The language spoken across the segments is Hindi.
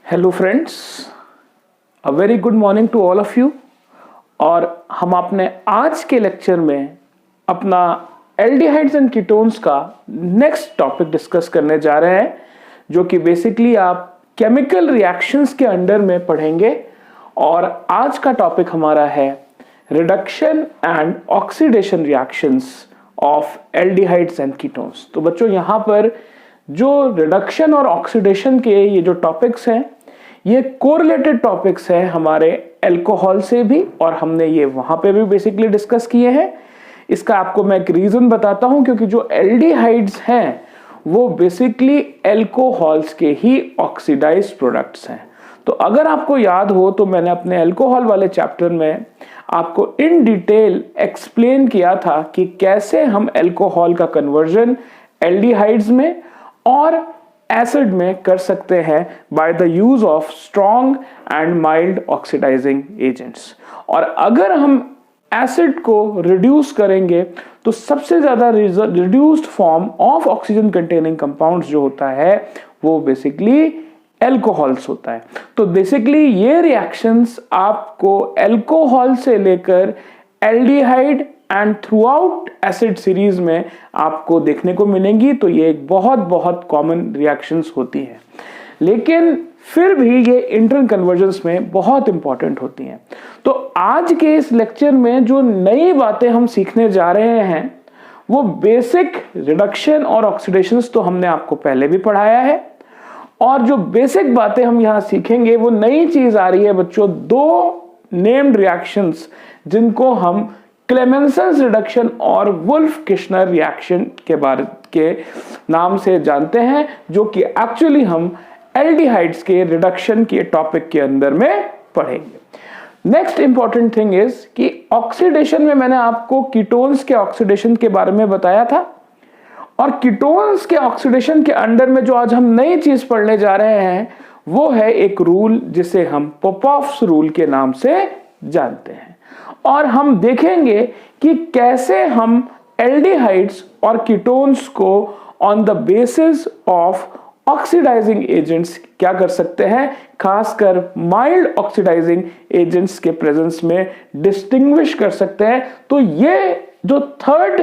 Hello friends, a very good morning to all of you. और हम अपने आज के लेक्चर में अपना एल्डिहाइड्स एंड कीटोन्स का नेक्स्ट टॉपिक डिस्कस करने जा रहे हैं, जो कि बेसिकली आप केमिकल रिएक्शंस के अंडर में पढ़ेंगे। और आज का टॉपिक हमारा है reduction and oxidation reactions of aldehydes and ketones. तो बच्चों, यहाँ पर जो रिडक्शन और ऑक्सीडेशन के ये जो टॉपिक्स हैं, ये कोरिलेटेड टॉपिक्स हैं हमारे अल्कोहल से भी, और हमने ये वहां पे भी बेसिकली डिस्कस किए हैं। इसका आपको मैं एक रीजन बताता हूं, क्योंकि जो एल्डिहाइड्स हैं वो बेसिकली अल्कोहल्स के ही ऑक्सीडाइज्ड प्रोडक्ट्स हैं। तो अगर आपको याद हो तो मैंने अपने अल्कोहल वाले चैप्टर में आपको इन डिटेल एक्सप्लेन किया था कि कैसे हम अल्कोहल का कन्वर्जन एल्डिहाइड्स में और एसिड में कर सकते हैं by the use of strong and mild oxidising agents. और अगर हम एसिड को रिड्यूस करेंगे तो सबसे ज्यादा reduced form of oxygen containing compounds जो होता है वो बेसिकली अल्कोहल्स होता है। तो बेसिकली ये रिएक्शंस आपको अल्कोहल से लेकर aldehyde and through out acid series में आपको देखने को मिलेंगी। तो ये एक बहुत कॉमन रिएक्शंस होती हैं, लेकिन फिर भी ये इंटर कन्वर्जन्स में बहुत इंपॉर्टेंट होती हैं। तो आज के इस लेक्चर में जो नई बातें हम सीखने जा रहे हैं वो बेसिक रिडक्शन और ऑक्सीडेशंस तो हमने आपको पहले भी पढ़ाया है, और जो बेसिक बातें हम यहां सीखेंगे वो नई चीज आ रही है बच्चों, दो नेम्ड रिएक्शंस जिनको हम क्लेमेंसन्स रिडक्शन और वुल्फ किश्नर रिएक्शन के बारे के नाम से जानते हैं, जो कि एक्चुअली हम एल्डिहाइड्स के रिडक्शन के टॉपिक के अंदर में पढ़ेंगे। नेक्स्ट इंपॉर्टेंट थिंग इज कि ऑक्सीडेशन में मैंने आपको कीटोन्स के ऑक्सीडेशन के बारे में बताया था, और कीटोन्स के ऑक्सीडेशन के अंडर में जो आज हम नई चीज पढ़ने जा रहे हैं वो है एक रूल जिसे हम पोपॉफ्स रूल के नाम से जानते हैं। और हम देखेंगे कि कैसे हम एल्डिहाइड्स और कीटोन्स को on the basis of oxidising agents क्या कर सकते हैं, खासकर माइल्ड ऑक्सीडाइजिंग एजेंट्स के प्रेजेंस में डिस्टिंग्विश कर सकते हैं। तो ये जो थर्ड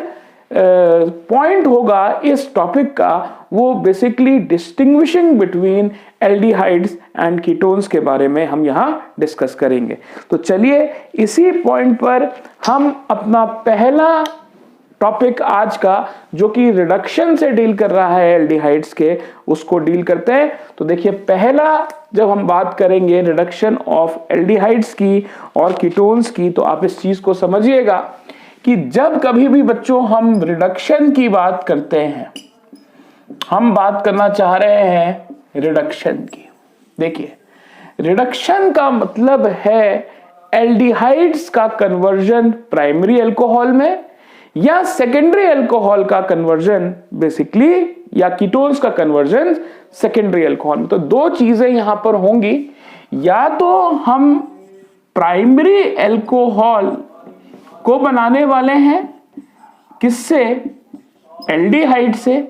पॉइंट होगा इस टॉपिक का, वो basically distinguishing between aldehydes and ketones के बारे में हम यहां डिस्कस करेंगे। तो चलिए इसी पॉइंट पर हम अपना पहला टॉपिक आज का, जो कि रिडक्शन से डील कर रहा है एल्डिहाइड्स के, उसको डील करते हैं। तो देखिए, पहला जब हम बात करेंगे रिडक्शन ऑफ एल्डिहाइड्स की और कीटोन्स की, तो आप इस चीज को समझिएगा कि जब कभी भी बच्चों हम रिडक्शन की बात करते हैं, हम बात करना चाह रहे हैं रिडक्शन की। देखिए, रिडक्शन का मतलब है एल्डिहाइड्स का कन्वर्जन प्राइमरी अल्कोहल में या सेकेंडरी अल्कोहल का कन्वर्जन बेसिकली, या कीटोन्स का कन्वर्जन सेकेंडरी अल्कोहल में। तो दो चीजें यहां पर होंगी, या तो हम प्राइमरी अल्कोहल को बनाने वाले हैं किससे, एल्डिहाइड से,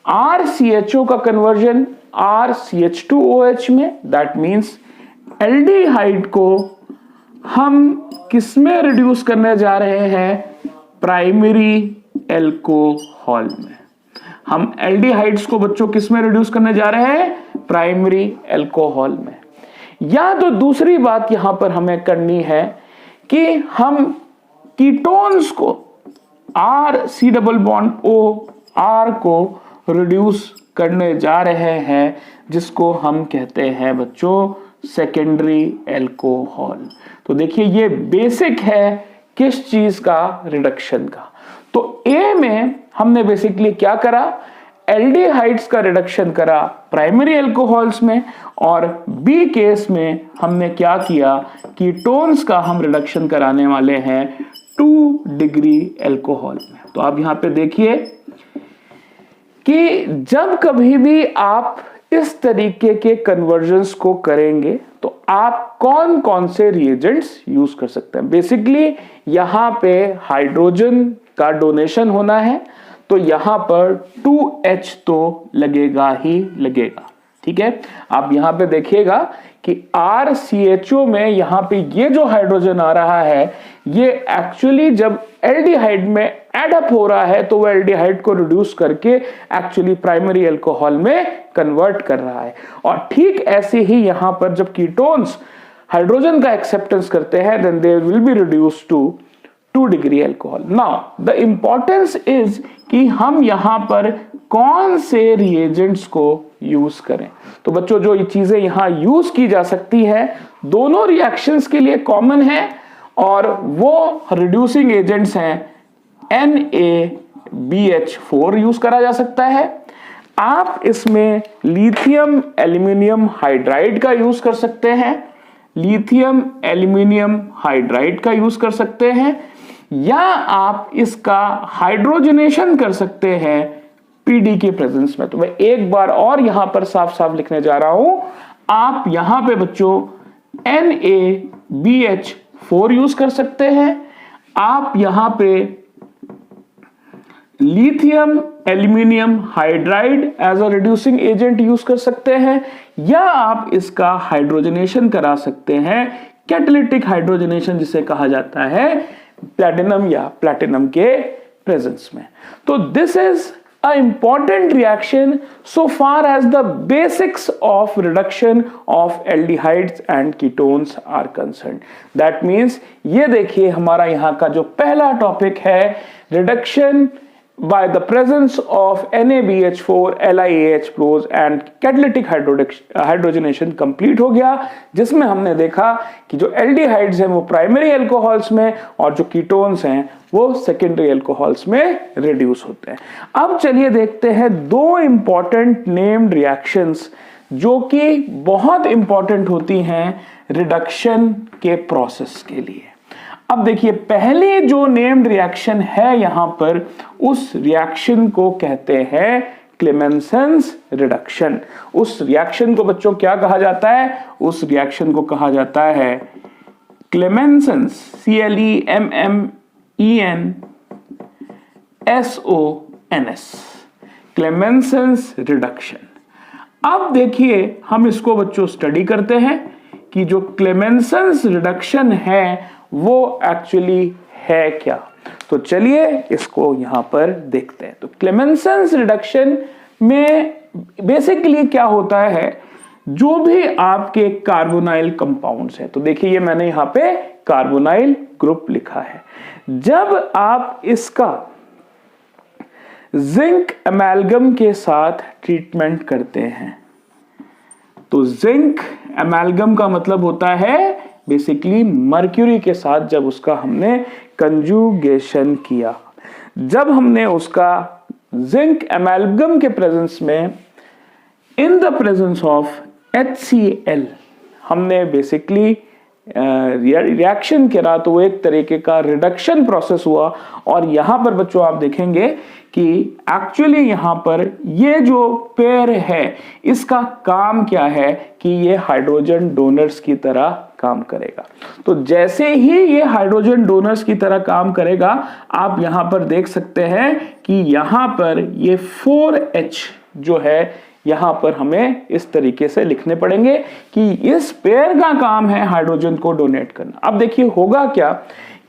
RCHO का कन्वर्जन RCH2OH में। दैट मींस एल्डिहाइड को हम किस में रिड्यूस करने जा रहे हैं, प्राइमरी अल्कोहल में। हम एल्डिहाइड्स को बच्चों किस में रिड्यूस करने जा रहे हैं, प्राइमरी अल्कोहल में। या तो दूसरी बात यहां पर हमें करनी है कि हम कीटोन्स को RC≡OR को रिड्यूस करने जा रहे हैं, जिसको हम कहते हैं बच्चों सेकेंडरी अल्कोहल। तो देखिए, ये बेसिक है किस चीज का, रिडक्शन का। तो ए में हमने बेसिकली क्या करा, एल्डिहाइड्स का रिडक्शन करा प्राइमरी अल्कोहल्स में, और बी केस में हमने क्या किया, कीटोन्स का हम रिडक्शन कराने वाले हैं 2 डिग्री अल्कोहल में। तो आप यहां पे देखिए कि जब कभी भी आप इस तरीके के कन्वर्जन्स को करेंगे तो आप कौन कौन से रिएजेंट्स यूज कर सकते हैं। बेसिकली यहां पे हाइड्रोजन का डोनेशन होना है, तो यहां पर 2H तो लगेगा ही लगेगा। ठीक है, आप यहां पे देखिएगा कि RCHO में यहां पे ये जो हाइड्रोजन आ रहा है ये एक्चुअली जब एल्डिहाइड में एडअप हो रहा है तो वो एल्डिहाइड को रिड्यूस करके एक्चुअली प्राइमरी अल्कोहल में कन्वर्ट कर रहा है। और ठीक ऐसे ही यहां पर जब कीटोन्स हाइड्रोजन का एक्सेप्टेंस करते हैं then they will be reduced to 2 degree alcohol. Now the importance is कि हम यहां पर कौन से रिएजेंट्स को यूज करें। तो बच्चों जो ये चीजें यहां यूज की जा सकती है दोनों रिएक्शंस के लिए कॉमन है और वो रिड्यूसिंग एजेंट्स हैं NaBH4 यूज करा जा सकता है। आप इसमें लिथियम एल्यूमिनियम हाइड्राइड का यूज कर सकते हैं, लिथियम एल्यूमिनियम हाइड्राइड का यूज कर सकते हैं, या आप इसका हाइड्रोजनेशन कर सकते हैं पीडी के प्रेजेंस में। तो मैं एक बार और यहां पर साफ साफ लिखने जा रहा हूं, आप यहां पे बच्चों NaBH4 यूज कर सकते हैं, आप यहां पे lithium aluminium hydride as a reducing agent use कर सकते हैं, या आप इसका हाइड्रोजनेशन करा सकते हैं, कैटालिटिक हाइड्रोजनेशन जिसे कहा जाता है प्लैटिनम या प्लैटिनम के प्रेजेंस में। तो this is an important reaction so far as the basics of reduction of aldehydes and ketones are concerned. That means ये देखिए हमारा यहाँ का जो पहला टॉपिक है reduction by the presence of NaBH4, LiAH+ and catalytic hydrogenation complete हो गया, जिसमें हमने देखा कि जो एल्डिहाइड्स हैं वो प्राइमरी अल्कोहल्स में और जो कीटोन्स हैं वो सेकेंडरी अल्कोहल्स में रिड्यूस होते हैं। अब चलिए देखते हैं दो इंपॉर्टेंट नेम्ड रिएक्शंस जो कि बहुत इंपॉर्टेंट होती हैं रिडक्शन के प्रोसेस के लिए। अब देखिए पहले जो नेम्ड रिएक्शन है यहां पर उस रिएक्शन को कहते हैं क्लेमेंसन्स रिडक्शन। उस रिएक्शन को बच्चों क्या कहा जाता है? उस रिएक्शन को कहा जाता है क्लेमेंसन्स, CLEMENSONS, क्लेमेंसन्स रिडक्शन। अब देखिए हम इसको बच्चों स्टडी करते हैं कि जो क्लेमेंसन्स रिडक्शन है वो एक्चुअली है क्या। तो चलिए इसको यहां पर देखते हैं। तो क्लेमेंसन्स रिडक्शन में बेसिकली क्या होता है, जो भी आपके कार्बोनाइल कंपाउंड्स हैं, तो देखिए ये मैंने यहां पे कार्बोनाइल ग्रुप लिखा है, जब आप इसका जिंक अमेल्गम के साथ ट्रीटमेंट करते हैं, तो जिंक अमेल्गम का मतलब होता है बेसिकली मर्क्यूरी के साथ जब उसका हमने कंजुगेशन किया, जब हमने उसका जिंक अमेल्गम के प्रेजेंस में इन द प्रेजेंस ऑफ HCl हमने बेसिकली रिएक्शन करा, तो वो एक तरीके का रिडक्शन प्रोसेस हुआ। और यहां पर बच्चों आप देखेंगे कि एक्चुअली यहां पर ये जो पेयर है इसका काम क्या है कि ये हाइड्रोजन डोनर्स की तरह काम करेगा। तो जैसे ही ये हाइड्रोजन डोनर्स की तरह काम करेगा, आप यहां पर देख सकते हैं कि यहां पर ये 4H जो है यहां पर हमें इस तरीके से लिखने पड़ेंगे कि इस पेयर का काम है हाइड्रोजन को डोनेट करना। अब देखिए होगा क्या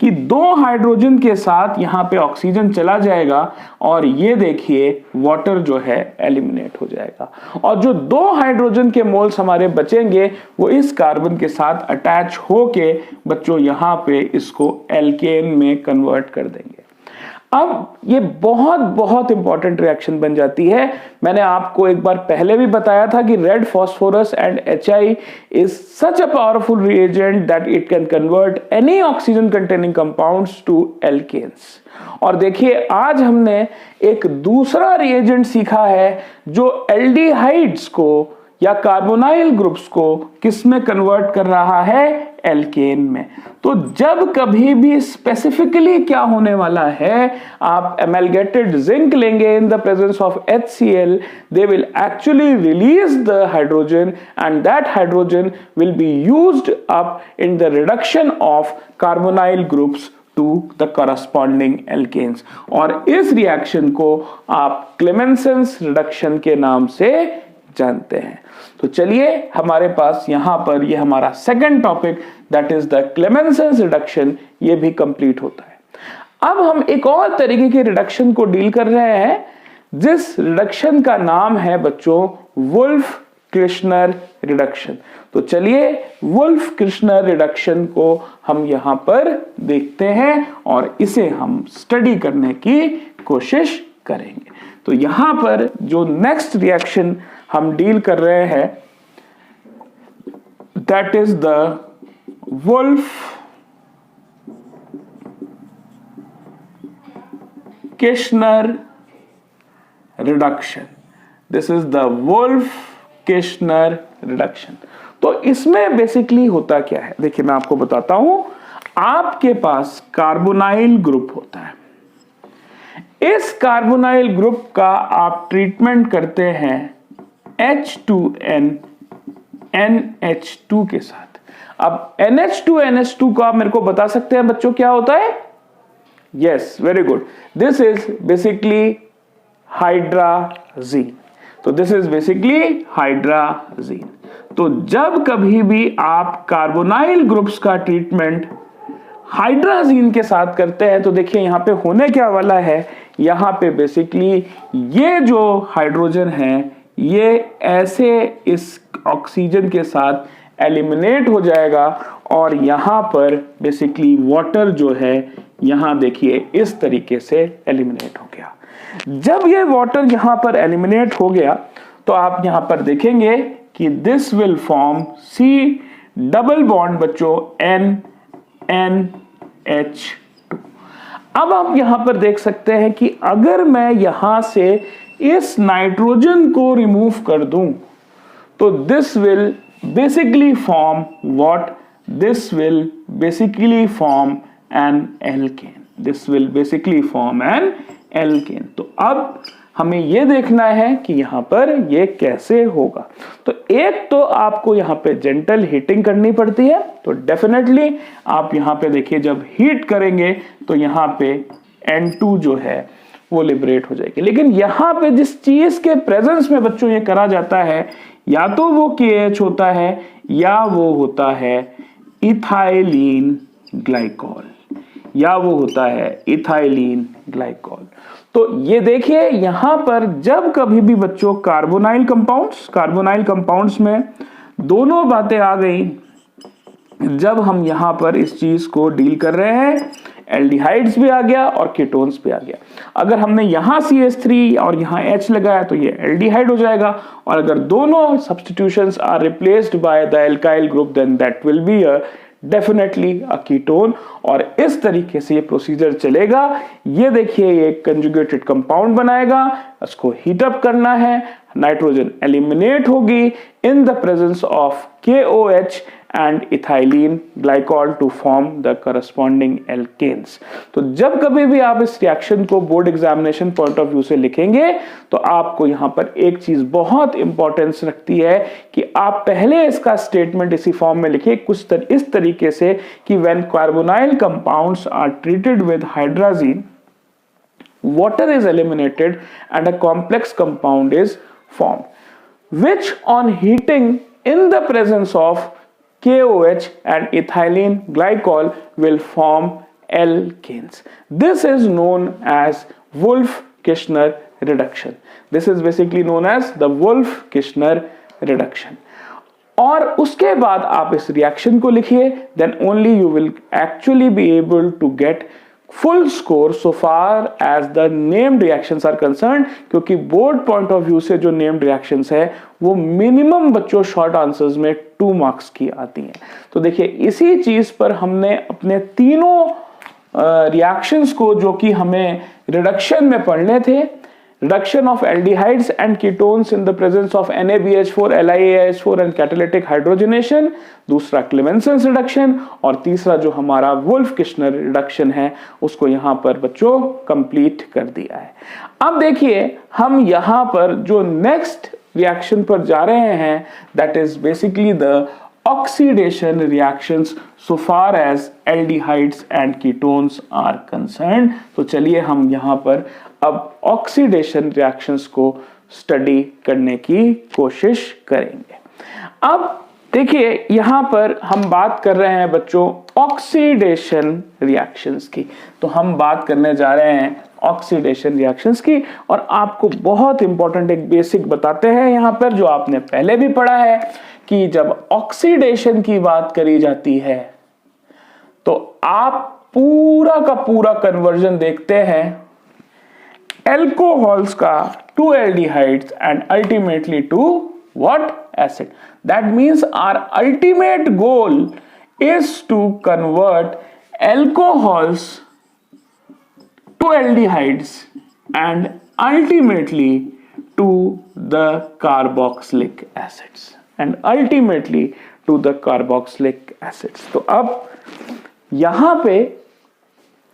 कि दो हाइड्रोजन के साथ यहां पे ऑक्सीजन चला जाएगा और ये देखिए वाटर जो है एलिमिनेट हो जाएगा, और जो दो हाइड्रोजन के मोल्स हमारे बचेंगे वो इस कार्बन के साथ अटैच होके बच्चों यहां पे इसको एल्केन में कन्वर्ट कर देंगे। अब ये बहुत बहुत इंपॉर्टेंट रिएक्शन बन जाती है। मैंने आपको एक बार पहले भी बताया था कि red phosphorus and HI is such a powerful reagent that it can convert any oxygen containing compounds to alkanes. और देखिए आज हमने एक दूसरा रिएजेंट सीखा है जो एल्डिहाइड्स को या कार्बोनाइल ग्रुप्स को किस में कन्वर्ट कर रहा है? एल्केन में। तो जब कभी भी स्पेसिफिकली क्या होने वाला है, आप एमलगेटेड जिंक लेंगे इन the presence of HCl, they will actually release the hydrogen and that hydrogen will be used up in the reduction of carbonyl groups to the corresponding alkanes। और इस रिएक्शन को आप क्लेमेंसन्स रिडक्शन के नाम से जानते हैं। तो चलिए हमारे पास यहां पर ये हमारा second topic that is the Clemmensen reduction ये भी कंप्लीट होता है। अब हम एक और तरीके के रिडक्शन को डील कर रहे हैं जिस रिडक्शन का नाम है बच्चों वुल्फ किर्शनर रिडक्शन। तो चलिए वुल्फ किर्शनर रिडक्शन को हम यहां पर देखते हैं और इसे हम स्टडी करने की कोशिश करेंगे। तो यहां पर जो नेक्स्ट रिएक्शन हम डील कर रहे हैं that is the Wolff Kishner reduction. This is the Wolff Kishner reduction. तो इसमें बेसिकली होता क्या है, देखिए मैं आपको बताता हूं। आपके पास कार्बोनाइल ग्रुप होता है, इस कार्बोनाइल ग्रुप का आप ट्रीटमेंट करते हैं H2N NH2 के साथ। अब NH2 NH2 को आप मेरे को बता सकते हैं बच्चों क्या होता है? Yes, very good, this is basically hydrazine. तो दिस इज बेसिकली हाइड्राजीन। तो जब कभी भी आप कार्बोनाइल ग्रुप्स का ट्रीटमेंट हाइड्राजीन के साथ करते हैं तो देखिए यहां पे होने क्या वाला है, यहां पे बेसिकली ये जो हाइड्रोजन है ये ऐसे इस ऑक्सीजन के साथ एलिमिनेट हो जाएगा और यहां पर बेसिकली वाटर जो है यहां देखिए इस तरीके से एलिमिनेट हो गया। जब ये वाटर यहां पर एलिमिनेट हो गया तो आप यहां पर देखेंगे कि this will form C double bond बच्चों NH2। अब आप यहां पर देख सकते हैं कि अगर मैं यहां से इस नाइट्रोजन को रिमूव कर दूं तो this will basically form what, this will basically form an alkane. This will basically form an alkane. तो अब हमें यह देखना है कि यहां पर यह कैसे होगा। तो एक तो आपको यहां पे जेंटल हीटिंग करनी पड़ती है। तो डेफिनेटली आप यहां पे देखिए जब हीट करेंगे तो यहां पे N2 जो है वो लिबरेट हो जाएगी। लेकिन यहां पे जिस चीज के प्रेजेंस में बच्चों ये करा जाता है या तो वो KH होता है या वो होता है इथाइलिन ग्लाइकॉल, या वो होता है इथाइलिन ग्लाइकॉल। तो ये देखिए यहां पर जब कभी भी बच्चों कार्बोनाइल कंपाउंड्स में दोनों बातें आ गई। जब हम यहां पर इस चीज को डील कर रहे हैं एल्डिहाइड्स भी आ गया और कीटोन्स भी आ गया। अगर हमने यहां CH3 और यहां H लगाया तो ये एल्डिहाइड हो जाएगा और अगर दोनों substitutions are replaced by the alkyl group then that will be a definitely a ketone. और इस तरीके से ये प्रोसीजर चलेगा। ये देखिए ये कंजुगेटेड कंपाउंड बनाएगा, इसको हीट अप करना है, नाइट्रोजन एलिमिनेट होगी इन the presence of KOH and ethylene glycol to form the corresponding alkanes। तो जब कभी भी आप इस रिएक्शन को board examination point of view से लिखेंगे तो आपको यहां पर एक चीज बहुत इंपॉर्टेंस रखती है कि आप पहले इसका स्टेटमेंट इसी फॉर्म में लिखिए कुछ इस तरीके से कि when carbonyl compounds are treated with hydrazine water is eliminated and a complex compound is formed which on heating in the presence of KOH and ethylene glycol will form alkanes. This is known as Wolff-Kishner reduction. This is basically known as the Wolff-Kishner reduction. और उसके बाद आप इस रिएक्शन को लिखिए, then only you will actually be able to get full score so far as the named reactions are concerned। क्योंकि बोर्ड पॉइंट ऑफ व्यू से जो नेम्ड रिएक्शंस है वो मिनिमम बच्चों शॉर्ट आंसर्स में 2 मार्क्स की आती हैं। तो देखिए इसी चीज पर हमने अपने तीनों रिएक्शंस को जो कि हमें रिडक्शन में पढ़ने थे, reduction of aldehydes and ketones in the presence of NaBH4, LiAH4 and catalytic hydrogenation, दूसरा क्लेमेंसेस रिडक्शन और तीसरा जो हमारा वुल्फ-किश्नर रिडक्शन है उसको यहां पर बच्चों कंप्लीट कर दिया है। अब देखिए हम यहां पर जो नेक्स्ट रिएक्शन पर जा रहे हैं that is basically the oxidation reactions so far as aldehydes and ketones are concerned। तो चलिए हम यहां पर अब ऑक्सीडेशन रिएक्शंस को स्टडी करने की कोशिश करेंगे। अब देखिए यहां पर हम बात कर रहे हैं बच्चों ऑक्सीडेशन रिएक्शंस की, तो हम बात करने जा रहे हैं ऑक्सीडेशन रिएक्शंस की। और आपको बहुत इंपॉर्टेंट एक बेसिक बताते हैं यहां पर, जो आपने पहले भी पढ़ा है कि जब ऑक्सीडेशन की बात करी जाती है तो आप पूरा का पूरा कन्वर्जन देखते हैं अल्कोहल्स का to aldehydes and ultimately to what acid. That means our ultimate goal is to convert alcohols to aldehydes and ultimately to the carboxylic acids and ultimately to the carboxylic acids. तो अब यहां पे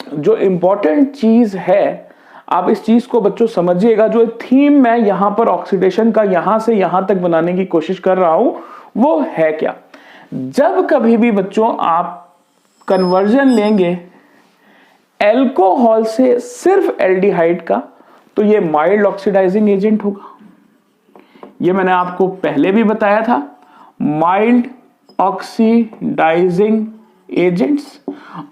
जो इंपॉर्टेंट चीज है, आप इस चीज को बच्चों समझिएगा, जो थीम मैं यहां पर ऑक्सीडेशन का यहां से यहां तक बनाने की कोशिश कर रहा हूं वो है क्या। जब कभी भी बच्चों आप कन्वर्जन लेंगे अल्कोहल से सिर्फ एल्डिहाइड का, तो ये माइल्ड ऑक्सीडाइजिंग एजेंट होगा। ये मैंने आपको पहले भी बताया था, माइल्ड ऑक्सीडाइजिंग एजेंट्स।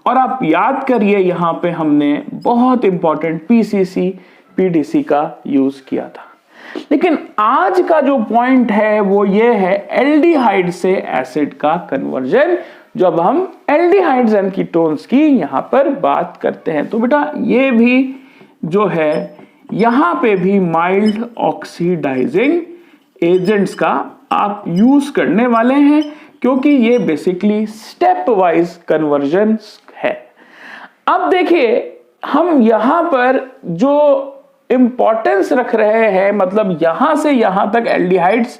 और आप याद करिए यहां पे हमने बहुत इंपॉर्टेंट पीसीसी पीडीसी का यूज किया था। लेकिन आज का जो पॉइंट है वो ये है एल्डिहाइड से एसिड का कन्वर्जन, जब हम एल्डिहाइड्स एंड कीटोन्स की यहां पर बात करते हैं। तो बेटा ये भी जो है यहां पे भी माइल्ड ऑक्सीडाइजिंग एजेंट्स का आप यूज करने वाले हैं, क्योंकि ये बेसिकली स्टेप वाइज कन्वर्जन है। अब देखिए हम यहां पर जो इंपॉर्टेंस रख रहे हैं, मतलब यहां से यहां तक एल्डिहाइड्स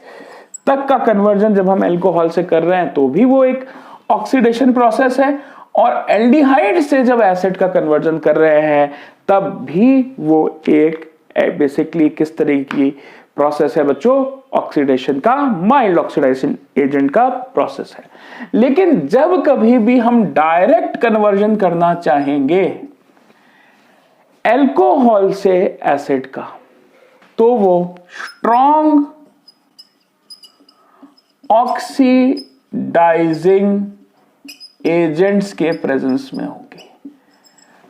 तक का कन्वर्जन जब हम अल्कोहल से कर रहे हैं तो भी वो एक ऑक्सीडेशन प्रोसेस है, और एल्डिहाइड से जब एसिड का कन्वर्जन कर रहे हैं तब भी वो एक बेसिकली किस तरह की प्रोसेस है बच्चों, ऑक्सीडेशन का, माइल्ड ऑक्सीडाइजेशन एजेंट का प्रोसेस है। लेकिन जब कभी भी हम डायरेक्ट कन्वर्जन करना चाहेंगे अल्कोहल से एसिड का, तो वो स्ट्रॉन्ग ऑक्सीडाइजिंग एजेंट्स के प्रेजेंस में होगी।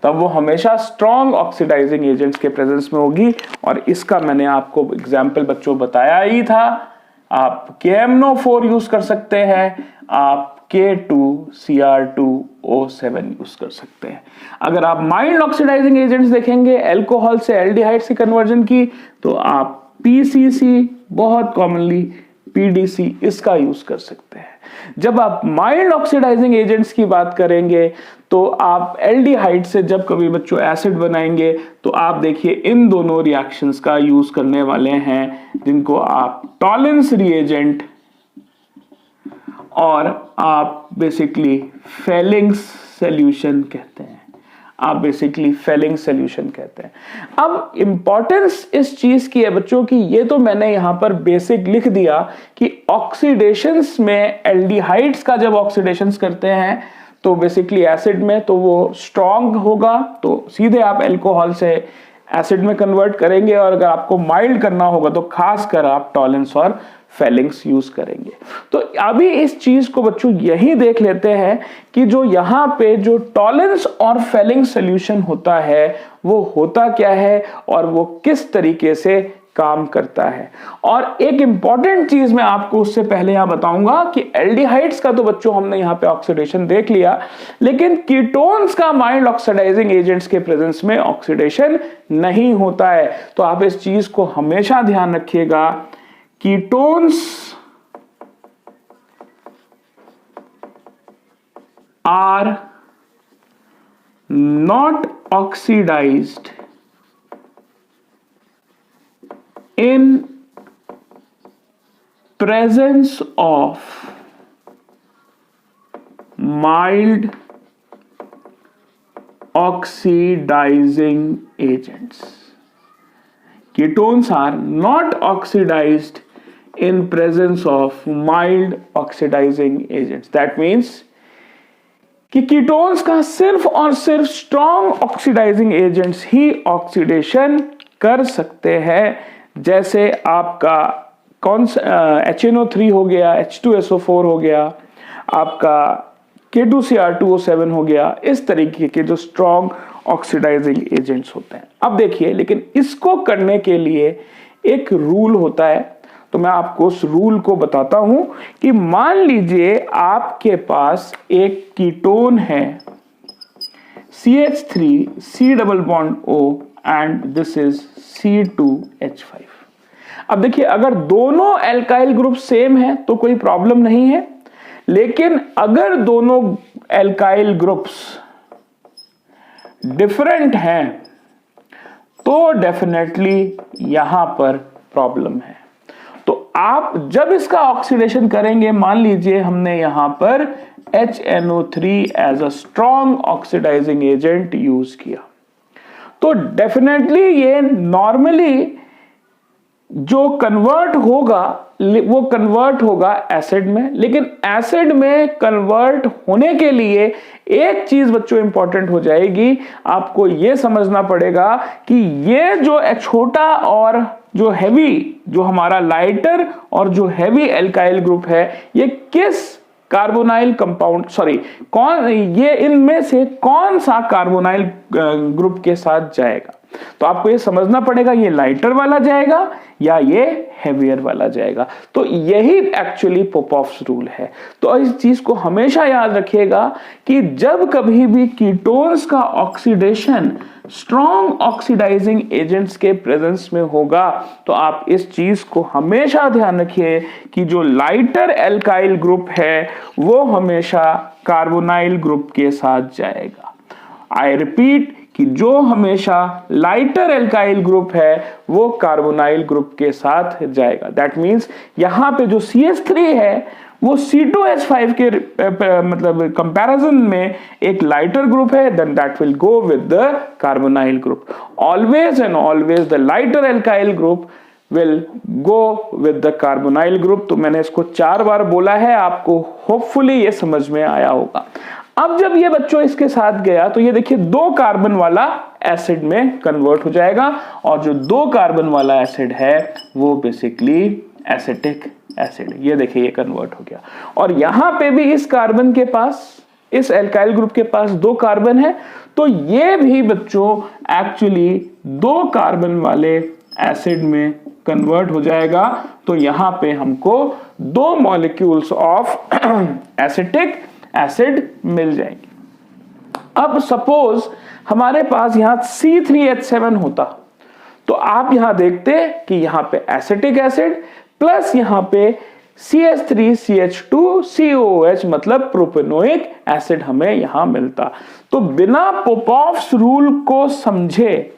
तब वो हमेशा स्ट्रॉन्ग ऑक्सीडाइजिंग एजेंट्स के प्रेजेंस में होगी। और इसका मैंने आपको एग्जाम्पल बच्चों बताया ही था। आप KMnO4 यूज कर सकते हैं, आप K2Cr2O7 यूज कर सकते हैं। अगर आप माइल्ड ऑक्सीडाइजिंग एजेंट्स देखेंगे अल्कोहल से एल्डिहाइड से कन्वर्जन की, तो आप PCC, बहुत कॉमनली PDC, इसका यूज कर सकते हैं। जब आप माइल्ड ऑक्सीडाइजिंग एजेंट्स की बात करेंगे तो आप एल्डिहाइड से जब कभी बच्चों एसिड बनाएंगे तो आप देखिए इन दोनों रिएक्शंस का यूज करने वाले हैं, जिनको आप टॉलेंस रिएजेंट और आप बेसिकली फेलिंग्स सॉल्यूशन कहते हैं। आप बेसिकली फेलिंग सॉल्यूशन कहते हैं। अब इंपॉर्टेंस इस चीज की है बच्चों की, ये तो मैंने यहां पर बेसिक लिख दिया कि ऑक्सीडेशंस में एल्डिहाइड्स का जब ऑक्सीडेशंस करते हैं तो बेसिकली एसिड में तो वो स्ट्रॉन्ग होगा, तो सीधे आप अल्कोहल से एसिड में कन्वर्ट करेंगे। और अगर आपको माइल्ड करना होगा तो खासकर आप टॉलेंस और फेलिंग्स यूज करेंगे। तो अभी इस चीज को बच्चों यही देख लेते हैं कि जो यहां पे जो टॉलेंस और फेलिंग सॉल्यूशन होता है वो होता क्या है और वो किस तरीके से काम करता है। और एक इंपॉर्टेंट चीज मैं आपको उससे पहले यहां बताऊंगा कि एल्डिहाइड्स का तो बच्चों हमने यहां पे ऑक्सीडेशन देख लिया, लेकिन कीटोन्स का माइल्ड ऑक्सीडाइजिंग एजेंट्स के प्रेजेंस में ऑक्सीडेशन नहीं होता है। तो आप इस चीज को हमेशा ध्यान रखिएगा, ketones are not oxidised in presence of mild oxidizing agents. Ketones are not oxidized in presence of mild oxidizing agents. That means कि कीटोन्स का सिर्फ और सिर्फ स्ट्रॉन्ग ऑक्सीडाइजिंग एजेंट्स ही ऑक्सीडेशन कर सकते हैं, जैसे आपका कौन सा HNO3 हो गया, H2SO4 हो गया, आपका K2Cr2O7 हो गया, इस तरीके के जो स्ट्रॉन्ग ऑक्सीडाइजिंग एजेंट्स होते हैं। अब देखिए, लेकिन इसको करने के लिए एक रूल होता है, तो मैं आपको उस रूल को बताता हूं कि मान लीजिए आपके पास एक कीटोन है CH3 C double bond O and this is C2H5। अब देखिए, अगर दोनों एल्काइल ग्रुप सेम है तो कोई प्रॉब्लम नहीं है, लेकिन अगर दोनों एल्काइल ग्रुप्स डिफरेंट हैं तो डेफिनेटली यहां पर प्रॉब्लम है। तो आप जब इसका ऑक्सीडेशन करेंगे, मान लीजिए हमने यहां पर HNO3 as a strong oxidising agent use किया, तो डेफिनेटली ये नॉर्मली जो कन्वर्ट होगा वो कन्वर्ट होगा एसिड में। लेकिन एसिड में कन्वर्ट होने के लिए एक चीज बच्चों इंपॉर्टेंट हो जाएगी, आपको ये समझना पड़ेगा कि ये जो छोटा और जो हैवी, जो हमारा लाइटर और जो हैवी एल्काइल ग्रुप है, ये किस कार्बोनाइल कंपाउंड कौन, ये इनमें से कौन सा कार्बोनाइल ग्रुप के साथ जाएगा। तो आपको ये समझना पड़ेगा, ये लाइटर वाला जाएगा या ये हेवियर वाला जाएगा। तो यही एक्चुअली पोपॉफ्स रूल है। तो इस चीज को हमेशा याद रखिएगा कि जब कभी भी कीटोन्स का ऑक्सीडेशन स्ट्रॉन्ग ऑक्सीडाइजिंग एजेंट्स के प्रेजेंस में होगा, तो आप इस चीज को हमेशा ध्यान रखिए कि जो लाइटर एल्काइल ग्रुप है वो हमेशा कार्बोनाइल ग्रुप के साथ जाएगा। आई रिपीट कि जो हमेशा लाइटर एल्काइल ग्रुप है वो कार्बोनाइल ग्रुप के साथ जाएगा। दैट मींस यहां पे जो CH3 है वो C2H5 के मतलब कंपैरिजन में एक लाइटर ग्रुप है, then that will go with the carbonyl group. Always and always the lighter alkyl group will go with the carbonyl group. तो मैंने इसको 4 बार बोला है, आपको होपफुली ये समझ में आया होगा। अब जब ये बच्चों इसके साथ गया तो ये देखिए 2 कार्बन वाला एसिड में कन्वर्ट हो जाएगा, और जो 2 कार्बन वाला एसिड है वो बेसिकली एसिटिक एसिड, ये देखिए ये कन्वर्ट हो गया। और यहां पे भी इस कार्बन के पास, इस एल्काइल ग्रुप के पास 2 कार्बन है, तो ये भी बच्चों एक्चुअली 2 कार्बन वाले एसिड में कन्वर्ट हो जाएगा। तो यहां पे हमको 2 मॉलिक्यूल्स ऑफ एसिटिक एसिड मिल जाएंगे। अब सपोज हमारे पास यहां C3H7 होता, तो आप यहां देखते कि यहां पे एसिटिक एसिड प्लस यहां पे CH3CH2COOH मतलब प्रोपेनोइक एसिड हमें यहां मिलता। तो बिना पोपॉफ्स रूल को समझे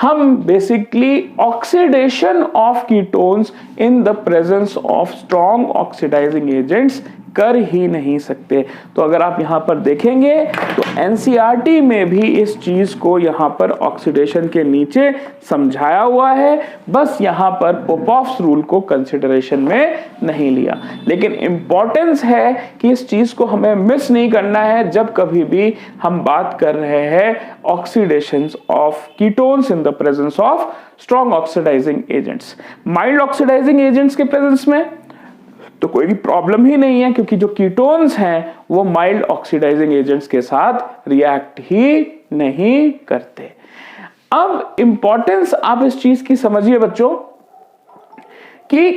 हम basically oxidation of ketones in the presence of strong oxidising agents कर ही नहीं सकते। तो अगर आप यहां पर देखेंगे तो NCERT में भी इस चीज को यहां पर ऑक्सीडेशन के नीचे समझाया हुआ है, बस यहां पर पोपॉफ्स रूल को कंसिडरेशन में नहीं लिया। लेकिन इंपॉर्टेंस है कि इस चीज को हमें मिस नहीं करना है जब कभी भी हम बात कर रहे हैं oxidation of ketones in the presence of strong oxidising agents. Mild oxidising agents के प्रेजेंस में तो कोई भी प्रॉब्लम ही नहीं है, क्योंकि जो कीटोन्स हैं वो माइल्ड ऑक्सीडाइजिंग एजेंट्स के साथ रिएक्ट ही नहीं करते। अब इंपॉर्टेंस आप इस चीज की समझिए बच्चों कि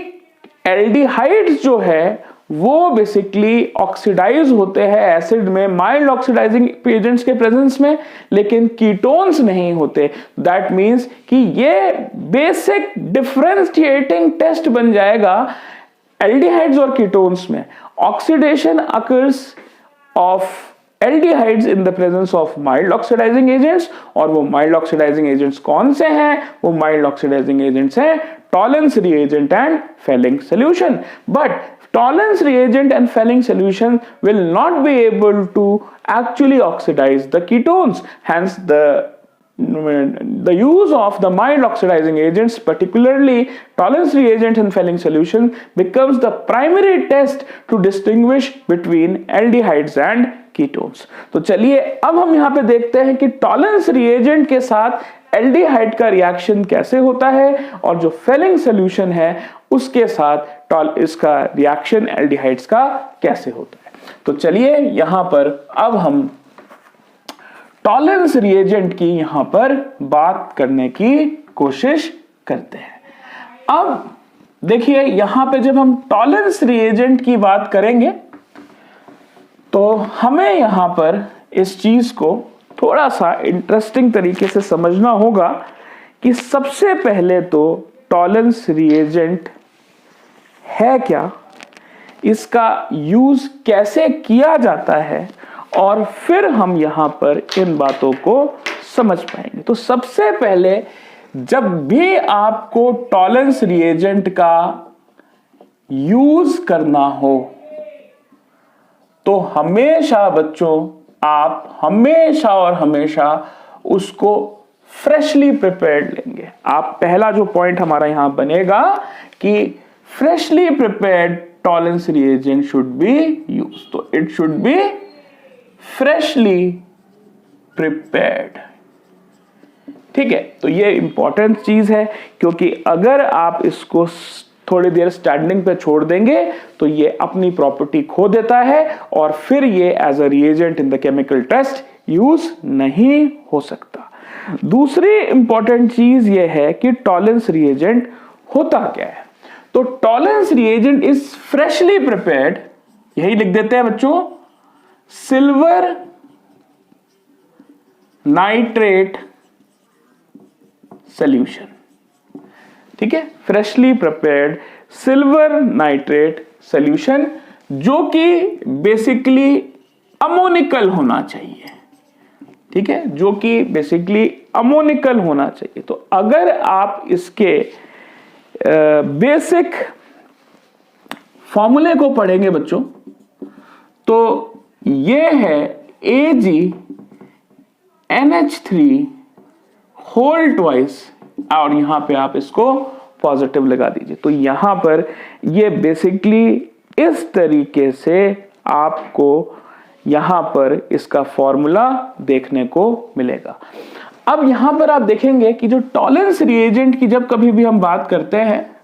एल्डिहाइड्स जो है वो बेसिकली ऑक्सीडाइज होते हैं एसिड में माइल्ड ऑक्सीडाइजिंग एजेंट्स के प्रेजेंस में, लेकिन कीटोन्स नहीं होते। दैट मींस कि ये बेसिक डिफरेंशिएटिंग टेस्ट बन जाएगा एल्डिहाइड्स और कीटोन्स में। Oxidation occurs of aldehydes in the presence of mild oxidising agents, और वो माइल्ड ऑक्सीडाइजिंग एजेंट्स कौन से हैं? वो माइल्ड ऑक्सीडाइजिंग एजेंट्स हैं Tollens reagent and Fehling solution. But Tollens reagent and Fehling solution will not be able to actually oxidize the ketones. Hence, the use of the mild oxidizing agents, particularly Tollens reagent and Fehling solution, becomes the primary test to distinguish between aldehydes and ketones. तो चलिए अब हम यहां पे देखते हैं कि टॉलेंस रिएजेंट के साथ एल्डिहाइड का रिएक्शन कैसे होता है और जो फेलिंग सॉल्यूशन है उसके साथ इसका रिएक्शन एल्डिहाइड्स का कैसे होता है। तो चलिए यहां पर अब हम टॉलेंस रिएजेंट की यहां पर बात करने की कोशिश करते हैं। अब देखिए यहां पे जब हम टॉलेंस रिएजेंट की बात करेंगे तो हमें यहां पर इस चीज को थोड़ा सा इंटरेस्टिंग तरीके से समझना होगा कि सबसे पहले तो टॉलेंस रिएजेंट है क्या, इसका यूज कैसे किया जाता है, और फिर हम यहां पर इन बातों को समझ पाएंगे। तो सबसे पहले जब भी आपको टॉलेंस रिएजेंट का यूज करना हो तो हमेशा बच्चों आप हमेशा और हमेशा उसको फ्रेशली प्रिपेयर्ड लेंगे। आप पहला जो पॉइंट हमारा यहां बनेगा कि freshly prepared Tollens reagent should be use. तो it should be freshly prepared. ठीक है, तो ये इंपॉर्टेंट चीज है क्योंकि अगर आप इसको थोड़ी देर स्टैंडिंग पे छोड़ देंगे तो ये अपनी प्रॉपर्टी खो देता है और फिर ये as a reagent in the chemical test use नहीं हो सकता। दूसरी इंपॉर्टेंट चीज ये है कि टॉलेंस रिएजेंट होता क्या है। तो Tollens reagent is freshly prepared, यही लिख देते हैं बच्चों, सिल्वर नाइट्रेट सॉल्यूशन। ठीक है, freshly prepared silver nitrate solution जो कि बेसिकली अमोनिकल होना चाहिए। ठीक है, जो कि बेसिकली अमोनिकल होना चाहिए। तो अगर आप इसके बेसिक फॉर्मूले को पढ़ेंगे बच्चों तो ये है AgNH3 होल ट्वाइस, और यहां पे आप इसको पॉजिटिव लगा दीजिए। तो यहां पर ये बेसिकली इस तरीके से आपको यहां पर इसका फॉर्मूला देखने को मिलेगा। अब यहां पर आप देखेंगे कि जो टॉलेंस रिएजेंट की जब कभी भी हम बात करते हैं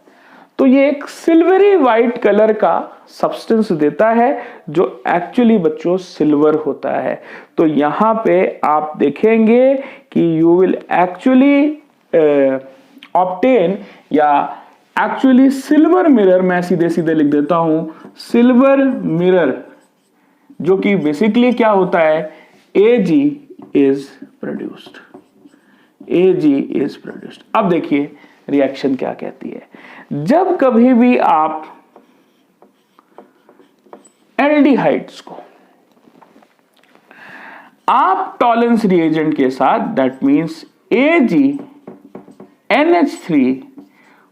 तो ये एक सिल्वरी वाइट कलर का सब्सटेंस देता है जो एक्चुअली बच्चों सिल्वर होता है। तो यहां पे आप देखेंगे कि यू विल एक्चुअली ऑब्टेन या एक्चुअली सिल्वर मिरर, मैं सीधे सीधे लिख देता हूं सिल्वर मिरर, जो कि बेसिकली क्या होता है, Ag is produced. Ag is produced. अब देखिए रिएक्शन क्या कहती है। जब कभी भी आप एल्डिहाइड्स को आप टॉलेंस रिएजेंट के साथ, that means AgNH3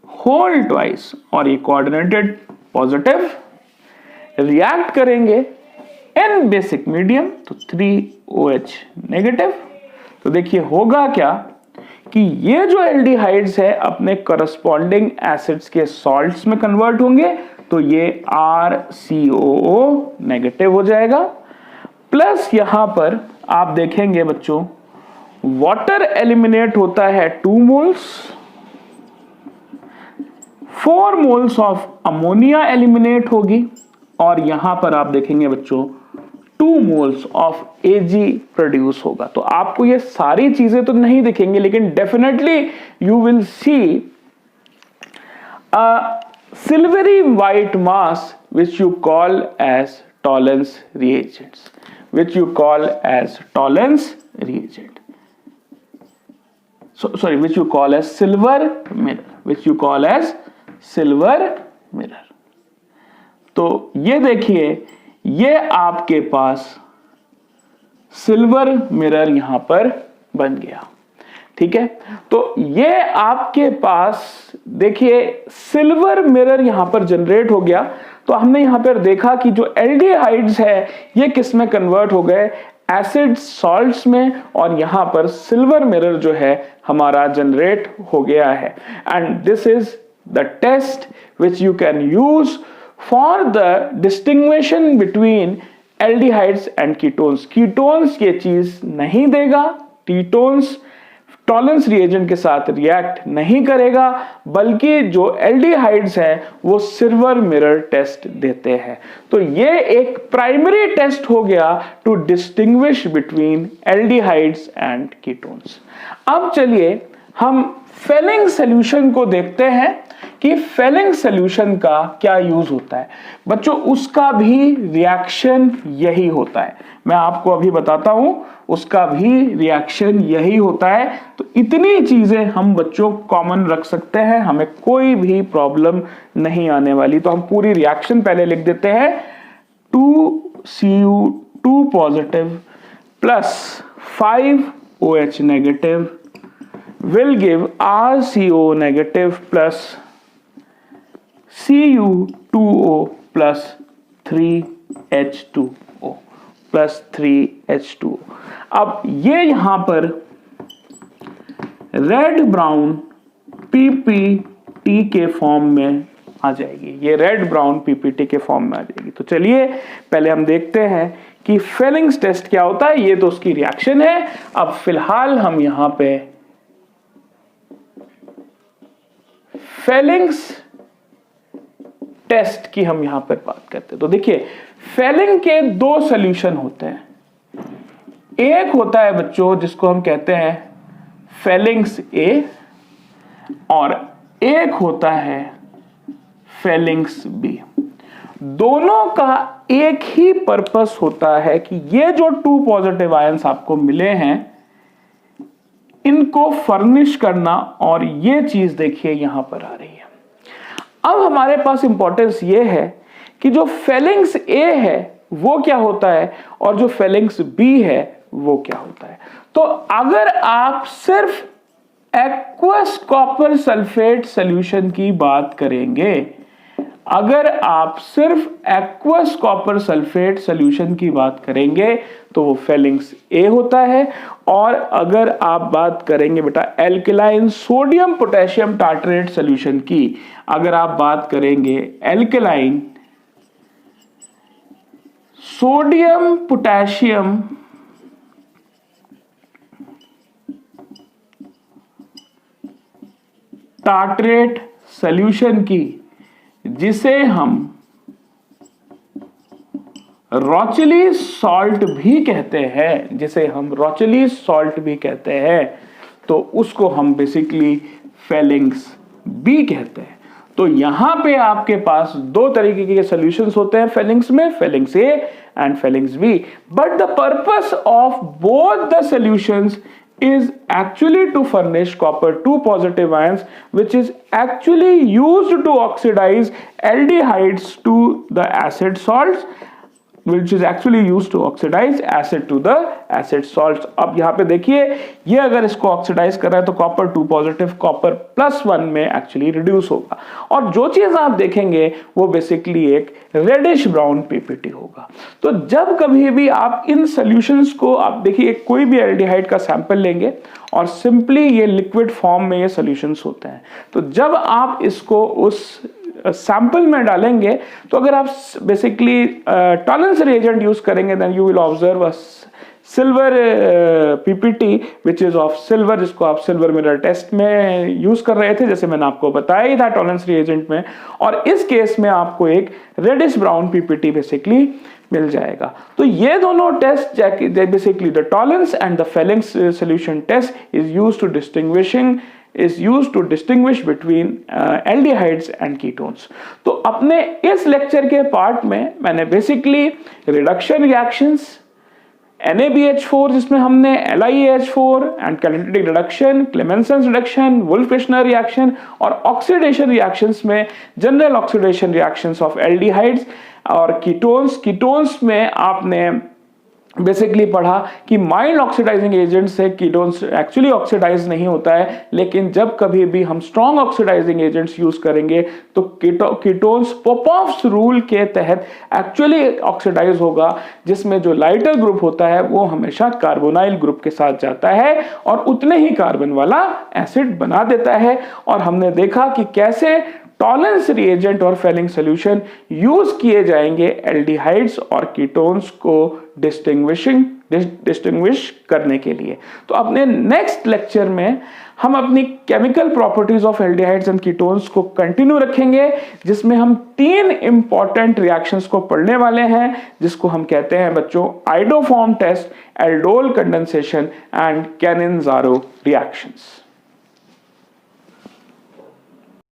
whole twice और ये कोऑर्डिनेटेड पॉजिटिव रिएक्ट करेंगे इन बेसिक मीडियम, तो 3OH नेगेटिव। तो देखिए होगा क्या कि ये जो एल्डिहाइड्स है अपने करस्पॉन्डिंग एसिड्स के सॉल्ट्स में कन्वर्ट होंगे, तो ये RCOO नेगेटिव हो जाएगा। प्लस यहां पर आप देखेंगे बच्चों वाटर एलिमिनेट होता है 2 moles, 4 moles of ammonia eliminate होगी, और यहां पर आप देखेंगे बच्चों 2 मोल्स ऑफ Ag प्रोड्यूस होगा। तो आपको ये सारी चीजें तो नहीं दिखेंगी, लेकिन definitely you will see a silvery white mass which you call as Tollens reagents, which you call as tollens reagent. Sorry, which you call as silver mirror, which you call as silver mirror. तो ये देखिए ये आपके पास सिल्वर मिरर यहां पर बन गया। ठीक है, तो ये आपके पास देखिए सिल्वर मिरर यहां पर जनरेट हो गया। तो हमने यहां पर देखा कि जो एल्डिहाइड्स है ये किस में कन्वर्ट हो गए, एसिड सॉल्ट्स में, और यहां पर सिल्वर मिरर जो है हमारा जनरेट हो गया है। And this is the test which you can use for the distinction between aldehydes and ketones. Ketones ये चीज नहीं देगा, कीटोन्स टॉलरेंस रिएजेंट के साथ रिएक्ट नहीं करेगा, बल्कि जो एल्डिहाइड्स हैं वो सिल्वर मिरर टेस्ट देते हैं। तो ये एक प्राइमरी टेस्ट हो गया to distinguish between aldehydes and ketones. अब चलिए हम फेलिंग सॉल्यूशन को देखते हैं कि फेलिंग सॉल्यूशन का क्या यूज होता है। बच्चों उसका भी रिएक्शन यही होता है, मैं आपको अभी बताता हूं, उसका भी रिएक्शन यही होता है। तो इतनी चीजें हम बच्चों कॉमन रख सकते हैं, हमें कोई भी प्रॉब्लम नहीं आने वाली। तो हम पूरी रिएक्शन पहले लिख देते हैं, 2Cu2 positive plus 5OH negative will give RCO negative plus Cu2O plus 3H2O plus 3H2O। अब ये यहां पर रेड ब्राउन पीपीटी के फॉर्म में आ जाएगी, ये रेड ब्राउन पीपीटी के फॉर्म में आ जाएगी। तो चलिए पहले हम देखते हैं कि फेलिंग्स टेस्ट क्या होता है। ये तो उसकी रिएक्शन है। अब फिलहाल हम यहां पे फेलिंग्स टेस्ट की हम यहां पर बात करते हैं। तो देखिए फेलिंग के दो सॉल्यूशन होते हैं। एक होता है बच्चों जिसको हम कहते हैं फेलिंग्स ए, और एक होता है फेलिंग्स बी। दोनों का एक ही पर्पस होता है कि ये जो 2 पॉजिटिव आयंस आपको मिले हैं इनको फर्निश करना, और ये चीज देखिए यहां पर आ रही है। अब हमारे पास इंपॉर्टेंस ये है कि जो फेलिंग्स ए है वो क्या होता है और जो फेलिंग्स बी है वो क्या होता है। तो अगर आप सिर्फ एक्वस कॉपर सल्फेट सॉल्यूशन की बात करेंगे, अगर आप सिर्फ एक्वस कॉपर सल्फेट सॉल्यूशन की बात करेंगे तो वो फेलिंग्स ए होता है। और अगर आप बात करेंगे बेटा alkaline sodium potassium tartrate solution की, अगर आप बात करेंगे alkaline sodium potassium tartrate solution की, जिसे हम रोचेली सॉल्ट भी कहते हैं, जिसे हम रोचेली सॉल्ट भी कहते हैं, तो उसको हम बेसिकली फेलिंग्स बी कहते हैं। तो यहां पे आपके पास दो तरीके के सॉल्यूशंस होते हैं फेलिंग्स में, Fehling's A and Fehling's B, but the purpose of both the solutions is actually to furnish copper 2 positive ions, which is actually used to oxidize aldehydes to the acid salts, which is actually used to oxidize acid to the acid salts। अब यहाँ पे देखिए ये अगर इसको ऑक्सीडाइज कर रहा है तो कॉपर 2 पॉजिटिव कॉपर +1 में एक्चुअली रिड्यूस होगा, और जो चीज आप देखेंगे वो बेसिकली एक रेडिश ब्राउन पीपीटी होगा। तो जब कभी भी आप इन सॉल्यूशंस को आप देखिए, कोई भी एल्डिहाइड का सैंपल लेंगे और सिंपली ये लिक्विड फॉर्म में ये सॉल्यूशंस होते हैं, तो जब आप इसको उस सैंपल में डालेंगे तो अगर आप बेसिकली टॉलरेंस रिएजेंट यूज करेंगे then you will observe a silver PPT which is of silver, जिसको आप सिल्वर मिरर टेस्ट में यूज कर रहे थे, जैसे मैंने आपको बताया ही था टॉलरेंस रिएजेंट में। और इस केस में आपको एक रेडिश ब्राउन पीपीटी बेसिकली मिल जाएगा। तो ये दोनों test basically the Tollens and the Fehling's solution test is used to distinguish between aldehydes and ketones। तो अपने इस लेक्चर के पार्ट में मैंने बेसिकली रिडक्शन रिएक्शंस, NaBH4 जिसमें हमने LiAH4 and catalytic reduction, Clemmensen reduction, wolf-Kirchner reaction, और ऑक्सीडेशन रिएक्शंस में general oxidation reactions of aldehydes और कीटोन्स में आपने बेसिकली पढ़ा कि माइल्ड ऑक्सीडाइजिंग एजेंट से कीटोन्स एक्चुअली ऑक्सीडाइज नहीं होता है, लेकिन जब कभी भी हम स्ट्रॉन्ग ऑक्सीडाइजिंग एजेंट्स यूज करेंगे तो कीटोन्स पोपॉफ्स रूल के तहत एक्चुअली ऑक्सीडाइज होगा, जिसमें जो लाइटर ग्रुप होता है वो हमेशा कार्बोनाइल ग्रुप के साथ जाता है और उतने ही कार्बन वाला एसिड बना देता है। और हमने देखा कि कैसे टॉलरेंस रिएजेंट और फेलिंग सॉल्यूशन यूज किए जाएंगे एल्डिहाइड्स और कीटोन्स को डिस्टिंग्विश करने के लिए। तो अपने नेक्स्ट लेक्चर में हम अपनी chemical properties of aldehydes and ketones को कंटिन्यू रखेंगे, जिसमें हम 3 इंपॉर्टेंट रिएक्शंस को पढ़ने वाले हैं, जिसको हम कहते हैं बच्चों iodoform test, aldol condensation and Cannizzaro reactions.